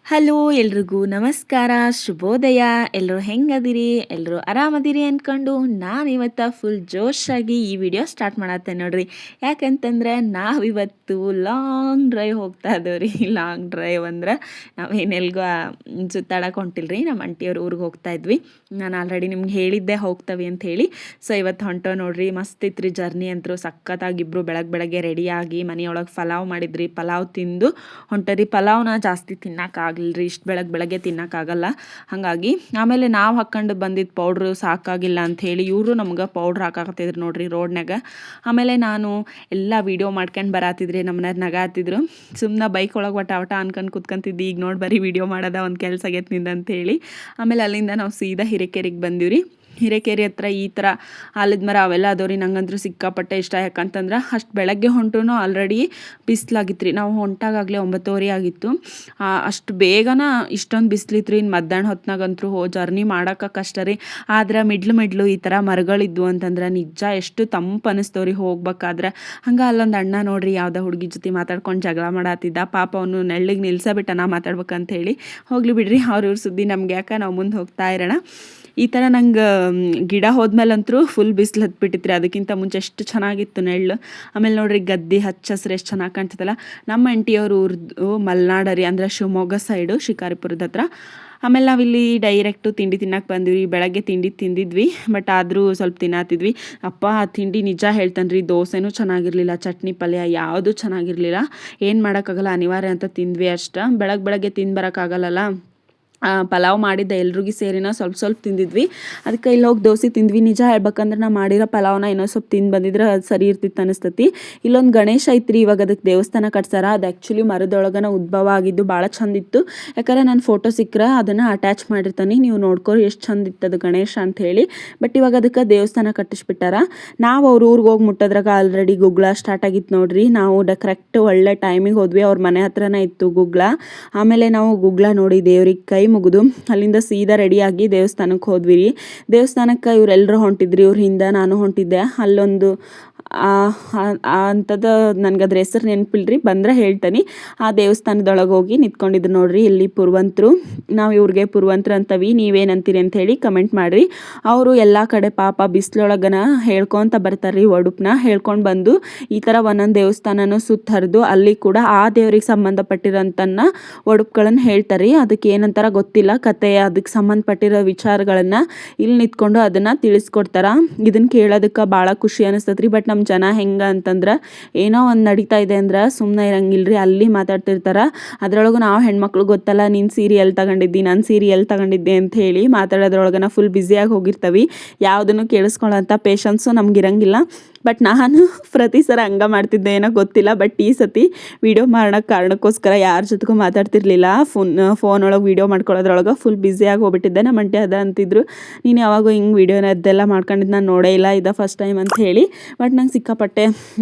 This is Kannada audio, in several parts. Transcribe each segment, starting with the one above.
ಹಲೋ ಎಲ್ರಿಗೂ ನಮಸ್ಕಾರ, ಶುಭೋದಯ. ಎಲ್ಲರೂ ಹೆಂಗದಿರಿ? ಎಲ್ಲರೂ ಆರಾಮದಿರಿ ಅಂದ್ಕೊಂಡು ನಾನಿವತ್ತು ಫುಲ್ ಜೋಶಾಗಿ ಈ ವಿಡಿಯೋ ಸ್ಟಾರ್ಟ್ ಮಾಡತ್ತೆ ನೋಡ್ರಿ. ಯಾಕಂತಂದ್ರೆ ನಾವಿವತ್ತು ಲಾಂಗ್ ಡ್ರೈವ್ ಹೋಗ್ತಾ ಇದ್ದೇವ್ರಿ. ಲಾಂಗ್ ಡ್ರೈವ್ ಅಂದ್ರೆ ನಾವೇನೆಲ್ಗೂ ಸುತ್ತಾಡಕ್ಕೆ ಹೊಂಟಿಲ್ರಿ, ನಮ್ಮ ಆಂಟಿಯವ್ರ ಊರಿಗೆ ಹೋಗ್ತಾ ಇದ್ವಿ. ನಾನು ಆಲ್ರೆಡಿ ನಿಮ್ಗೆ ಹೇಳಿದ್ದೆ ಹೋಗ್ತವೆ ಅಂತ ಹೇಳಿ. ಸೊ ಇವತ್ತು ಹೊಂಟೋ ನೋಡ್ರಿ, ಮಸ್ತ್ ಇತ್ರಿ ಜರ್ನಿ ಅಂತರೂ. ಸಖತ್ತಾಗಿಬ್ರು ಬೆಳಗ್ಗೆ ರೆಡಿಯಾಗಿ ಮನೆಯೊಳಗೆ ಪಲಾವ್ ಮಾಡಿದ್ರಿ. ಪಲಾವ್ ತಿಂದು ಹೊಂಟರಿ. ಪಲಾವ್ನ ಜಾಸ್ತಿ ತಿನ್ನೋಕ್ಕಾಗಲ್ರಿ, ಇಷ್ಟು ಬೆಳಗ್ಗೆ ತಿನ್ನೋಕ್ಕಾಗಲ್ಲ. ಹಾಗಾಗಿ ಆಮೇಲೆ ನಾವು ಹಾಕ್ಕೊಂಡು ಬಂದಿದ್ದು ಪೌಡ್ರು ಸಾಕಾಗಿಲ್ಲ ಅಂಥೇಳಿ ಇವರು ನಮ್ಗೆ ಪೌಡ್ರ್ ಹಾಕಾಕತ್ತಿದ್ರು ನೋಡ್ರಿ ರೋಡ್ನಾಗ. ಆಮೇಲೆ ನಾನು ಎಲ್ಲ ವೀಡಿಯೋ ಮಾಡ್ಕೊಂಡು ಬರಾತಿದ್ರಿ. ನಮ್ಮನೆಯವ್ರು ನಗಾತಿದ್ರು. ಸುಮ್ಮನೆ ಬೈಕ್ ಒಳಗೆ ವಟ ಅನ್ಕೊಂಡು ಕುತ್ಕೊಂತಿದ್ದಿ, ಈಗ ನೋಡಿ ಬರೀ ವೀಡಿಯೋ ಮಾಡೋದ ಒಂದು ಕೆಲಸ ಆಗೈತೆ ನಿಂದ ಅಂತೇಳಿ. ಆಮೇಲೆ ಅಲ್ಲಿಂದ ನಾವು ಸೀದಾ ಹಿರೇಕೆರೆಗೆ ಬಂದಿವ್ರಿ. ಹಿರೇಕೆರೆ ಹತ್ರ ಈ ಥರ ಆಲದ ಮರ ಅವೆಲ್ಲ ಅದಾವ್ರಿ. ನಂಗಂತೂ ಸಿಕ್ಕಾಪಟ್ಟೆ ಇಷ್ಟ. ಯಾಕಂತಂದ್ರೆ ಅಷ್ಟು ಬೆಳಗ್ಗೆ ಹೊಂಟ್ರು ಆಲ್ರೆಡಿ ಬಿಸಿಲಾಗಿತ್ತು ರೀ. ನಾವು ಹೊಂಟಾಗಲೇ 9:30 ಆಗಿತ್ತು. ಅಷ್ಟು ಬೇಗನ ಇಷ್ಟೊಂದು ಬಿಸಿಲಿತ್ತು ರೀ. ಇನ್ನು ಮಧ್ಯಾಹ್ನ ಹೊತ್ನಾಗಂತೂ ಜರ್ನಿ ಮಾಡೋಕೆ ಕಷ್ಟ ರೀ. ಆದ್ರೆ ಮಿಡ್ಲು ಈ ಥರ ಮರಗಳಿದ್ವು ಅಂತಂದ್ರೆ ನಿಜ ಎಷ್ಟು ತಂಪು ಅನಿಸ್ತವ್ರಿ ಹೋಗ್ಬೇಕಾದ್ರೆ. ಹಂಗೆ ಅಲ್ಲೊಂದು ಅಣ್ಣ ನೋಡ್ರಿ, ಯಾವುದೋ ಹುಡುಗಿ ಜೊತೆ ಮಾತಾಡ್ಕೊಂಡು ಜಗಳ ಮಾಡತ್ತಿದ್ದ. ಪಾಪ ಅವನು ನೆಳ್ಳಿಗೆ ನಿಲ್ಸಬಿಟ್ಟ ನಾ ಮಾತಾಡ್ಬೇಕಂತ ಹೇಳಿ. ಹೋಗ್ಲಿ ಬಿಡ್ರಿ, ಅವ್ರ ಸುದ್ದಿ ನಮ್ಗೆ ಯಾಕೆ, ನಾವು ಮುಂದೆ ಹೋಗ್ತಾ ಇರೋಣ. ಈ ಥರ ನಂಗೆ ಗಿಡ ಹೋದ್ಮೇಲಂತೂ ಫುಲ್ ಬಿಸಿಲು ಹತ್ಬಿಟ್ಟಿತ್ರಿ. ಅದಕ್ಕಿಂತ ಮುಂಚೆ ಎಷ್ಟು ಚೆನ್ನಾಗಿತ್ತು ನೆಳ್ಳು. ಆಮೇಲೆ ನೋಡ್ರಿ ಗದ್ದೆ ಹಚ್ಚ ಹಸ್ರು ಎಷ್ಟು ಚೆನ್ನಾಗಿ ಕಾಣ್ತದಲ್ಲ. ನಮ್ಮ ಆಂಟಿಯವ್ರ ಊರ್ದು ಮಲೆನಾಡು ರೀ, ಅಂದರೆ ಶಿವಮೊಗ್ಗ ಸೈಡು, ಶಿಕಾರಿಪುರದ ಹತ್ರ. ಆಮೇಲೆ ನಾವಿಲ್ಲಿ ಡೈರೆಕ್ಟು ತಿಂಡಿ ತಿನ್ನಕ್ಕೆ ಬಂದಿವಿ. ಬೆಳಗ್ಗೆ ತಿಂಡಿ ತಿಂದಿದ್ವಿ, ಬಟ್ ಆದರೂ ಸ್ವಲ್ಪ ತಿನ್ನತ್ತಿದ್ವಿ. ಅಪ್ಪ ಆ ತಿಂಡಿ ನಿಜ ಹೇಳ್ತಾನೆ ರೀ, ದೋಸೆನೂ ಚೆನ್ನಾಗಿರಲಿಲ್ಲ, ಚಟ್ನಿ ಪಲ್ಯ ಯಾವುದೂ ಚೆನ್ನಾಗಿರಲಿಲ್ಲ. ಏನು ಮಾಡೋಕ್ಕಾಗಲ್ಲ, ಅನಿವಾರ್ಯ ಅಂತ ತಿಂದ್ವಿ ಅಷ್ಟೇ. ಬೆಳಗ್ಗೆ ತಿಂದು ಬರೋಕ್ಕಾಗಲ್ಲಲ್ಲ. ಪಲಾವ್ ಮಾಡಿದ್ದೆ ಎಲ್ರಿಗೂ ಸೇರಿನ ಸ್ವಲ್ಪ ತಿಂದಿದ್ವಿ. ಅದಕ್ಕೆ ಇಲ್ಲಿ ಹೋಗಿ ದೋಸೆ ತಿಂದ್ವಿ. ನಿಜ ಹೇಳ್ಬೇಕಂದ್ರೆ ನಾ ಮಾಡಿರೋ ಪಲಾವ್ನ ಇನ್ನೊಂದು ಸ್ವಲ್ಪ ತಿಂದು ಬಂದಿದ್ರೆ ಅದು ಸರಿ ಇರ್ತಿತ್ತು ಅನಿಸ್ತತಿ. ಇಲ್ಲೊಂದು ಗಣೇಶ ಐತ್ರಿ, ಇವಾಗ ಅದಕ್ಕೆ ದೇವಸ್ಥಾನ ಕಟ್ಸಾರ. ಅದು ಆ್ಯಕ್ಚುಲಿ ಮರದೊಳಗನ ಉದ್ಭವ ಆಗಿದ್ದು ಭಾಳ ಚಂದ ಇತ್ತು. ಯಾಕಂದರೆ ನಾನು ಫೋಟೋ ಸಿಕ್ಕರೆ ಅದನ್ನು ಅಟ್ಯಾಚ್ ಮಾಡಿರ್ತಾನೆ, ನೀವು ನೋಡ್ಕೊರಿ ಎಷ್ಟು ಚಂದ ಇತ್ತು ಅದು ಗಣೇಶ ಅಂತ ಹೇಳಿ. ಬಟ್ ಇವಾಗ ಅದಕ್ಕೆ ದೇವಸ್ಥಾನ ಕಟ್ಟಿಸ್ಬಿಟ್ಟಾರ. ನಾವು ಅವ್ರ ಊರಿಗೆ ಹೋಗಿ ಮುಟ್ಟೋದ್ರಾಗ ಆಲ್ರೆಡಿ ಗುಗ್ಗಳ ಸ್ಟಾರ್ಟ್ ಆಗಿತ್ತು ನೋಡ್ರಿ. ನಾವು ಕರೆಕ್ಟ್ ಒಳ್ಳೆ ಟೈಮಿಗೆ ಹೋದ್ವಿ. ಅವ್ರ ಮನೆ ಹತ್ರನೇ ಇತ್ತು ಗುಗ್ಗಳ. ಆಮೇಲೆ ನಾವು ಗುಗ್ಗಳ ನೋಡಿ ದೇವ್ರಿಗೆ ಕೈ ಮುಗಿದು ಅಲ್ಲಿಂದ ಸೀದಾ ರೆಡಿಯಾಗಿ ದೇವಸ್ಥಾನಕ್ಕೆ ಹೋದ್ವಿ ರೀ. ದೇವಸ್ಥಾನಕ್ಕೆ ಇವರೆಲ್ಲರೂ ಹೊಂಟಿದ್ರಿ, ಇವ್ರ ಹಿಂದೆ ನಾನು ಹೊಂಟಿದ್ದೆ. ಅಲ್ಲೊಂದು ಅಂಥದ್ದು ನನಗೆ ಅದ್ರ ಹೆಸರು ನೆನಪಿಲ್ರಿ, ಬಂದರೆ ಹೇಳ್ತೀನಿ. ಆ ದೇವಸ್ಥಾನದೊಳಗೆ ಹೋಗಿ ನಿಂತ್ಕೊಂಡಿದ್ರು ನೋಡ್ರಿ. ಇಲ್ಲಿ ಪುರುವಂತರು, ನಾವು ಇವ್ರಿಗೆ ಪುರುವಂತರು ಅಂತವಿ, ನೀವೇನಂತೀರಿ ಅಂತ ಹೇಳಿ ಕಮೆಂಟ್ ಮಾಡಿರಿ. ಅವರು ಎಲ್ಲ ಕಡೆ ಪಾಪ ಬಿಸಿಲೊಳಗನ ಹೇಳ್ಕೊತ ಬರ್ತಾರ್ರಿ. ಒಡುಪನ್ನ ಹೇಳ್ಕೊಂಡು ಬಂದು ಈ ಥರ ಒಂದೊಂದು ದೇವಸ್ಥಾನನೂ ಸುತ್ತ ಹರಿದು ಅಲ್ಲಿ ಕೂಡ ಆ ದೇವ್ರಿಗೆ ಸಂಬಂಧಪಟ್ಟಿರೋಂಥನ್ನ ಒಡುಪುಗಳನ್ನು ಹೇಳ್ತಾರೆ. ಅದಕ್ಕೆ ಏನಂತಾರ ಗೊತ್ತಿಲ್ಲ, ಕತೆ ಅದಕ್ಕೆ ಸಂಬಂಧಪಟ್ಟಿರೋ ವಿಚಾರಗಳನ್ನು ಇಲ್ಲಿ ನಿಂತ್ಕೊಂಡು ಅದನ್ನು ತಿಳಿಸ್ಕೊಡ್ತಾರ. ಇದನ್ನು ಕೇಳೋದಕ್ಕೆ ಭಾಳ ಖುಷಿ ಅನಿಸ್ತದ್ರಿ. ಬಟ್ ನಮ್ಮ ಜನ ಹೆಂಗೆ ಅಂತಂದ್ರೆ, ಏನೋ ಒಂದು ನಡೀತಾ ಇದೆ ಅಂದ್ರೆ ಸುಮ್ಮನೆ ಇರಂಗಿಲ್ರಿ, ಅಲ್ಲಿ ಮಾತಾಡ್ತಿರ್ತಾರ. ಅದ್ರೊಳಗೂ ನಾವು ಹೆಣ್ಮಕ್ಳು ಗೊತ್ತಲ್ಲ, ನೀನು ಸೀರಿಯಲ್ ತಗೊಂಡಿದ್ದಿ, ನಾನು ಸೀರಿಯಲ್ ತಗೊಂಡಿದ್ದೆ ಅಂತ ಹೇಳಿ ಮಾತಾಡೋದ್ರೊಳಗನ ಫುಲ್ ಬ್ಯುಸಿಯಾಗಿ ಹೋಗಿರ್ತೀವಿ. ಯಾವುದನ್ನು ಕೇಳಿಸ್ಕೊಳ್ಳೋಂಥ ಪೇಷನ್ಸು ನಮಗಿರಂಗಿಲ್ಲ. ಬಟ್ ನಾನು ಪ್ರತಿ ಸಲ ಹಂಗೆ ಮಾಡ್ತಿದ್ದೆ, ಏನೋ ಗೊತ್ತಿಲ್ಲ. ಬಟ್ ಈ ಸತಿ ವೀಡಿಯೋ ಮಾಡೋಕ್ಕೆ ಕಾರಣಕ್ಕೋಸ್ಕರ ಯಾರ ಜೊತೆಗೂ ಮಾತಾಡ್ತಿರ್ಲಿಲ್ಲ. ಫೋನ್ ಒಳಗೆ ವೀಡಿಯೋ ಮಾಡ್ಕೊಳ್ಳೋದ್ರೊಳಗೆ ಫುಲ್ ಬ್ಯುಸಿಯಾಗಿ ಹೋಗ್ಬಿಟ್ಟಿದ್ದೆ. ನಮ್ಮ ಅಂಟಿ ಅದ ಅಂತಿದ್ರು, ನೀನು ಯಾವಾಗೂ ಹಿಂಗೆ ವೀಡಿಯೋನ ಅದೆಲ್ಲ ಮಾಡ್ಕೊಂಡಿದ್ದು ನಾನು ನೋಡೇ ಇಲ್ಲ, ಇದು ಫಸ್ಟ್ ಟೈಮ್ ಅಂತ ಹೇಳಿ. ಬಟ್ ನಂಗೆ ಸಿಕ್ಕಾಪಟ್ಟೆ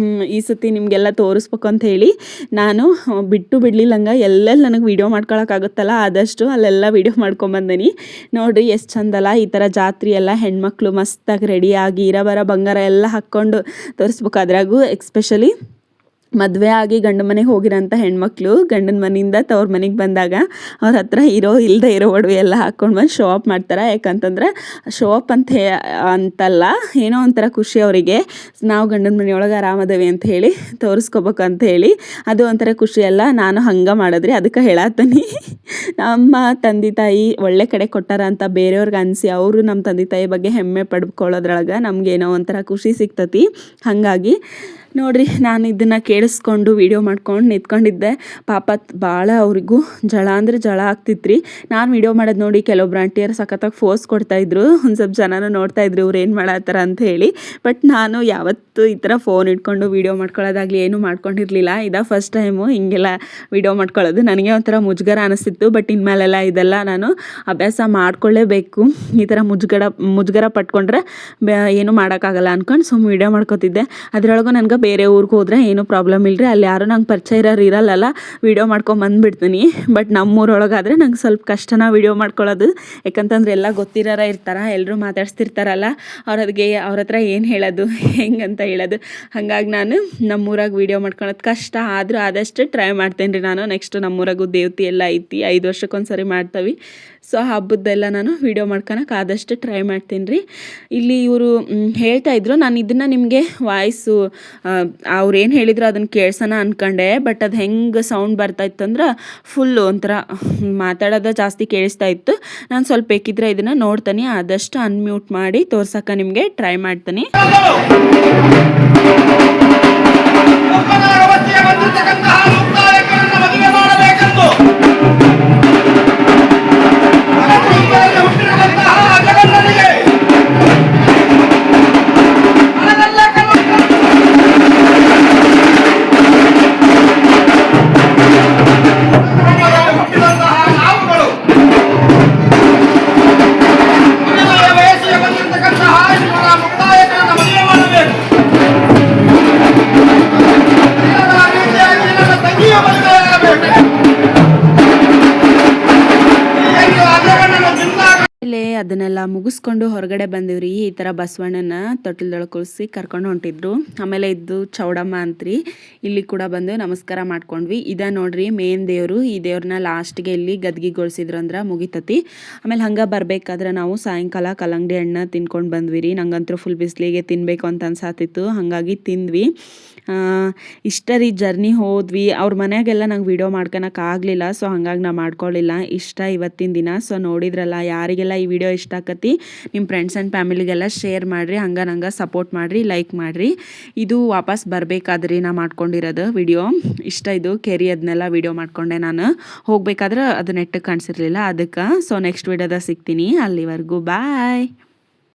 ಈ ಸತಿ ನಿಮಗೆಲ್ಲ ತೋರಿಸ್ಬೇಕು ಅಂತ ಹೇಳಿ ನಾನು ಬಿಟ್ಟು ಬಿಡಲಿಲ್ಲ. ಹಂಗೆ ಎಲ್ಲೆಲ್ಲಿ ನನಗೆ ವೀಡಿಯೋ ಮಾಡ್ಕೊಳಕ್ಕಾಗುತ್ತಲ್ಲ ಆದಷ್ಟು ಅಲ್ಲೆಲ್ಲ ವೀಡಿಯೋ ಮಾಡ್ಕೊಂಬಂದೀನಿ. ನೋಡಿರಿ ಎಷ್ಟು ಚಂದಲ್ಲ ಈ ಥರ ಜಾತ್ರೆ ಎಲ್ಲ. ಹೆಣ್ಮಕ್ಳು ಮಸ್ತಾಗಿ ರೆಡಿಯಾಗಿ ಇರಬರ ಬಂಗಾರ ಎಲ್ಲ ಹಾಕ್ಕೊಂಡು ತೋರಿಸ್ಬೇಕು. ಅದ್ರಾಗೂ ಎಕ್ಸ್ಪೆಷಲಿ ಮದುವೆ ಆಗಿ ಗಂಡು ಮನೆಗೆ ಹೋಗಿರೋಂಥ ಹೆಣ್ಮಕ್ಳು ಗಂಡನ ಮನೆಯಿಂದ ತವ್ರ ಮನೆಗೆ ಬಂದಾಗ ಅವ್ರ ಹತ್ರ ಇಲ್ಲದೆ ಇರೋ ಒಡವೆ ಎಲ್ಲ ಹಾಕ್ಕೊಂಡು ಬಂದು ಶೋ ಅಪ್ ಮಾಡ್ತಾರೆ. ಯಾಕಂತಂದ್ರೆ ಶೋ ಅಪ್ ಅಂತಲ್ಲ, ಏನೋ ಒಂಥರ ಖುಷಿ ಅವರಿಗೆ, ನಾವು ಗಂಡನ ಮನೆಯೊಳಗೆ ಆರಾಮದೇವಿ ಅಂತ ಹೇಳಿ ತೋರಿಸ್ಕೋಬೇಕು ಅಂತ ಹೇಳಿ. ಅದು ಒಂಥರ ಖುಷಿ ಅಲ್ಲ. ನಾನು ಹಂಗೆ ಮಾಡಿದ್ರಿ, ಅದಕ್ಕೆ ಹೇಳತ್ತೀನಿ. ನಮ್ಮ ತಂದೆ ತಾಯಿ ಒಳ್ಳೆ ಕಡೆ ಕೊಟ್ಟಾರ ಅಂತ ಬೇರೆಯವ್ರಿಗೆ ಅನಿಸಿ ಅವರು ನಮ್ಮ ತಂದೆ ತಾಯಿ ಬಗ್ಗೆ ಹೆಮ್ಮೆ ಪಡ್ಕೊಳ್ಳೋದ್ರೊಳಗೆ ನಮಗೇನೋ ಒಂಥರ ಖುಷಿ ಸಿಗ್ತತಿ. ಹಾಗಾಗಿ ನೋಡಿರಿ, ನಾನು ಇದನ್ನು ಕೇಳಿಸ್ಕೊಂಡು ವೀಡಿಯೋ ಮಾಡ್ಕೊಂಡು ನಿಂತ್ಕೊಂಡಿದ್ದೆ. ಪಾಪ ಭಾಳ ಅವ್ರಿಗೂ ಜಳ ಅಂದರೆ ಜಳ ಆಗ್ತಿತ್ತು ರೀ. ನಾನು ವೀಡಿಯೋ ಮಾಡೋದು ನೋಡಿ ಕೆಲವೊಬ್ರು ಆಂಟಿಯರು ಸಖತ್ತಾಗಿ ಫೋರ್ಸ್ ಕೊಡ್ತಾಯಿದ್ರು. ಒಂದು ಸ್ವಲ್ಪ ಜನನೂ ನೋಡ್ತಾಯಿದ್ರು ಇವ್ರು ಏನು ಮಾಡತ್ತಾರ ಅಂತ ಹೇಳಿ. ಬಟ್ ನಾನು ಯಾವತ್ತೂ ಈ ಥರ ಫೋನ್ ಇಟ್ಕೊಂಡು ವೀಡಿಯೋ ಮಾಡ್ಕೊಳ್ಳೋದಾಗಲಿ ಏನೂ ಮಾಡ್ಕೊಂಡಿರಲಿಲ್ಲ. ಇದೇ ಫಸ್ಟ್ ಟೈಮು ಹಿಂಗೆಲ್ಲ ವೀಡಿಯೋ ಮಾಡ್ಕೊಳ್ಳೋದು. ನನಗೆ ಒಂಥರ ಮುಜುಗರ ಅನಿಸ್ತಿತ್ತು. ಬಟ್ ಇನ್ಮೇಲೆಲ್ಲ ಇದೆಲ್ಲ ನಾನು ಅಭ್ಯಾಸ ಮಾಡ್ಕೊಳ್ಳೇಬೇಕು. ಈ ಥರ ಮುಜುಗರ ಪಟ್ಕೊಂಡ್ರೆ ಏನೂ ಮಾಡೋಕ್ಕಾಗಲ್ಲ ಅಂದ್ಕೊಂಡು ಸುಮ್ಮನೆ ವೀಡಿಯೋ ಮಾಡ್ಕೊತಿದ್ದೆ. ಅದರೊಳಗೂ ನನಗೆ ಬೇರೆ ಊರಿಗೆ ಹೋದ್ರೆ ಏನೂ ಪ್ರಾಬ್ಲಮ್ ಇಲ್ಲರಿ, ಅಲ್ಲಿ ಯಾರು ನಂಗೆ ಪರಿಚಯ ಇರೋರು ಇರಲ್ಲಲ್ಲ, ವೀಡಿಯೋ ಮಾಡ್ಕೊಂಡು ಬಂದುಬಿಡ್ತೀನಿ. ಬಟ್ ನಮ್ಮೂರೊಳಗಾದರೆ ನಂಗೆ ಸ್ವಲ್ಪ ಕಷ್ಟನ ವೀಡಿಯೋ ಮಾಡ್ಕೊಳ್ಳೋದು, ಯಾಕಂತಂದ್ರೆ ಎಲ್ಲ ಗೊತ್ತಿರೋರ ಇರ್ತಾರೆ, ಎಲ್ಲರೂ ಮಾತಾಡ್ಸ್ತಿರ್ತಾರಲ್ಲ, ಅವ್ರ ಹತ್ರ ಏನು ಹೇಳೋದು ಹೆಂಗಂತ ಹೇಳೋದು. ಹಾಗಾಗಿ ನಾನು ನಮ್ಮೂರಾಗ ವೀಡಿಯೋ ಮಾಡ್ಕೊಳೋದು ಕಷ್ಟ, ಆದರೂ ಆದಷ್ಟು ಟ್ರೈ ಮಾಡ್ತೇನೆ ರೀ ನಾನು. ನೆಕ್ಸ್ಟ್ ನಮ್ಮೂರಾಗೂ ದೇವತೆ ಎಲ್ಲ ಐತಿ, 5 ವರ್ಷಕ್ಕೊಂದ್ಸರಿ ಮಾಡ್ತೀವಿ. ಸೊ ಹಬ್ಬದ್ದೆಲ್ಲ ನಾನು ವೀಡಿಯೋ ಮಾಡ್ಕೊಳಕ್ಕೆ ಆದಷ್ಟು ಟ್ರೈ ಮಾಡ್ತೀನಿ ರೀ. ಇಲ್ಲಿ ಇವರು ಹೇಳ್ತಾ ಇದ್ರು, ನಾನು ಇದನ್ನು ನಿಮಗೆ ವಾಯ್ಸು ಅವ್ರು ಏನು ಹೇಳಿದ್ರು ಅದನ್ನು ಕೇಳ್ಸೋಣ ಅಂದ್ಕೊಂಡೆ. ಬಟ್ ಅದು ಹೆಂಗೆ ಸೌಂಡ್ ಬರ್ತಾಯಿತ್ತು ಅಂದ್ರೆ ಫುಲ್ಲು ಒಂಥರ ಮಾತಾಡೋದು ಜಾಸ್ತಿ ಕೇಳಿಸ್ತಾ ಇತ್ತು. ನಾನು ಸ್ವಲ್ಪ ಬೇಕಿದ್ರೆ ಇದನ್ನು ನೋಡ್ತೀನಿ, ಆದಷ್ಟು ಅನ್ಮ್ಯೂಟ್ ಮಾಡಿ ತೋರ್ಸೋಕೆ ನಿಮಗೆ ಟ್ರೈ ಮಾಡ್ತೀನಿ. ಅದನ್ನೆಲ್ಲ ಮುಗಿಸ್ಕೊಂಡು ಹೊರಗಡೆ ಬಂದಿವ್ರಿ. ಈ ಥರ ಬಸವಣ್ಣನ ತೊಟ್ಟಿಲ್ದೊಳಗೆ ಕುಳಿಸಿ ಕರ್ಕೊಂಡು ಹೊಂಟಿದ್ರು. ಆಮೇಲೆ ಇದ್ದು ಚೌಡಮ್ಮ ಅಂತ್ರಿ, ಇಲ್ಲಿ ಕೂಡ ಬಂದು ನಮಸ್ಕಾರ ಮಾಡ್ಕೊಂಡ್ವಿ. ಇದ ನೋಡ್ರಿ ಮೇನ್ ದೇವರು. ಈ ದೇವ್ರನ್ನ ಲಾಸ್ಟ್ಗೆ ಇಲ್ಲಿ ಗದ್ಗಿಗೊಳಿಸಿದ್ರು ಅಂದ್ರೆ ಮುಗಿತತಿ. ಆಮೇಲೆ ಹಂಗೆ ಬರ್ಬೇಕಾದ್ರೆ ನಾವು ಸಾಯಂಕಾಲ ಕಲ್ಲಂಗಡಿ ಹಣ್ಣು ತಿನ್ಕೊಂಡು ಬಂದ್ವಿ ರೀ. ನಂಗಂತೂ ಫುಲ್ ಬಿಸಿಲಿಗೆ ತಿನ್ನಬೇಕು ಅಂತ ಅನ್ಸಾತಿತ್ತು, ಹಾಗಾಗಿ ತಿಂದ್ವಿ. ಇಷ್ಟ ರೀ ಜರ್ನಿ ಹೋದ್ವಿ. ಅವ್ರ ಮನೆಯಾಗೆಲ್ಲ ನಂಗೆ ವೀಡಿಯೋ ಮಾಡ್ಕೊಳಕ್ಕೆ ಆಗಲಿಲ್ಲ, ಸೊ ಹಾಗಾಗಿ ನಾ ಮಾಡ್ಕೊಳ್ಳಿಲ್ಲ. ಇಷ್ಟ ಇವತ್ತಿನ ದಿನ. ಸೊ ನೋಡಿದ್ರಲ್ಲ, ಯಾರಿಗೆಲ್ಲ ಈ ವಿಡಿಯೋ ಇಷ್ಟ ಆಕತಿ ನಿಮ್ಮ ಫ್ರೆಂಡ್ಸ್ ಆ್ಯಂಡ್ ಫ್ಯಾಮಿಲಿಗೆಲ್ಲ ಶೇರ್ ಮಾಡಿರಿ, ಹಂಗೆ ನಂಗೆ ಸಪೋರ್ಟ್ ಮಾಡಿರಿ, ಲೈಕ್ ಮಾಡಿರಿ. ಇದು ವಾಪಸ್ ಬರಬೇಕಾದ್ರಿ ನಾ ಮಾಡ್ಕೊಂಡಿರೋದು ವಿಡಿಯೋ. ಇಷ್ಟ ಇದು ಕೆರಿ ಅದನ್ನೆಲ್ಲ ವಿಡಿಯೋ ಮಾಡ್ಕೊಂಡೆ ನಾನು. ಹೋಗ್ಬೇಕಾದ್ರೆ ಅದು ನೆಟ್ಟಿಗೆ ಕಾಣಿಸಿರ್ಲಿಲ್ಲ ಅದಕ್ಕೆ. ಸೊ ನೆಕ್ಸ್ಟ್ ವಿಡಿಯೋದಾಗ ಸಿಗ್ತೀನಿ, ಅಲ್ಲಿವರೆಗೂ ಬಾಯ್.